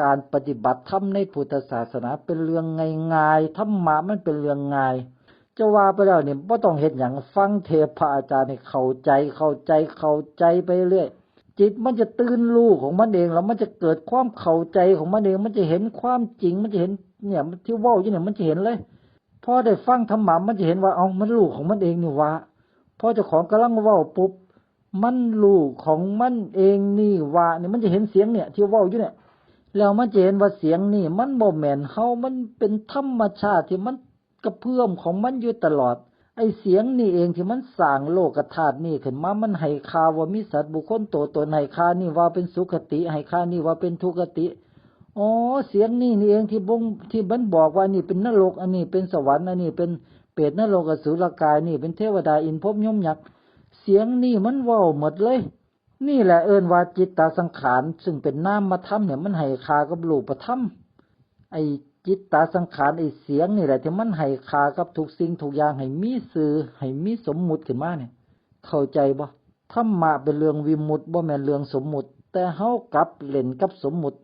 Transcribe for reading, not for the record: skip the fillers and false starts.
การปฏิบัติธรรมในพุทธศาสนาเป็นเรื่องง่ายๆธรรมะมันเป็นเรื่องง่ายจะว่าไปแล้วเนี่ยบ่ต้องเฮ็ดหยังฟังเทศน์พระอาจารย์ให้เข้าใจไปเรื่อยจิตมันจะตื่นรู้ของมันเองแล้วมันจะเกิดความเข้าใจของมันเองมันจะเห็นความจริงมันจะเห็นเนี่ยที่เว้าอยู่เนี่ยมันจะเห็นเลยพอได้ฟังธรรมะมันจะเห็นว่าเอ้ามันรู้ของมันเองนี่ว่าพอเจ้าของกำลังเว้าปุ๊บมันรู้ของมันเองนี่ว่านี่มันจะเห็นเสียงเนี่ยที่เว้าอยู่เนี่ยแล้วมันจะเห็นว่าเสียงนี่มันบ่แม่นเฮามันเป็นธรรมชาติที่มันกระเพื่อมของมันอยู่ตลอดไอ้เสียงนี่เองที่มันสร้างโลกธาตุนี่ขึ้นมามันให้ค่าว่ามีสัตว์บุคคลตัวตนให้ค่านี่ว่าเป็นสุขติให้ค่านี่ว่าเป็นทุกขติอ๋อเสียงนี่เองที่มันบอกว่านี่เป็นนรกอันนี้เป็นสวรรค์อันนี้เป็นเปรตนรกอสุรกายนี่เป็นเทวดาอินทร์ภพยมยักษ์เสียงนี่มันเว้าหมดเลยนี่แหละเอิ้นว่าจิตตสังขารซึ่งเป็นนามธรรมเนี่ยมันให้ค่ากับรูปธรรมไอ้จิตตสังขารไอ้เสียงนี่แหละที่มันให้ค่ากับทุกสิ่งทุกอย่างให้มีสื่อให้มีสมมุติขึ้นมาเนี่ยเข้าใจบ่ธรรมะเป็นเรื่องวิมุตติบ่แม่นเรื่องสมมุติแต่เฮากลับเล่นกับสมมุติ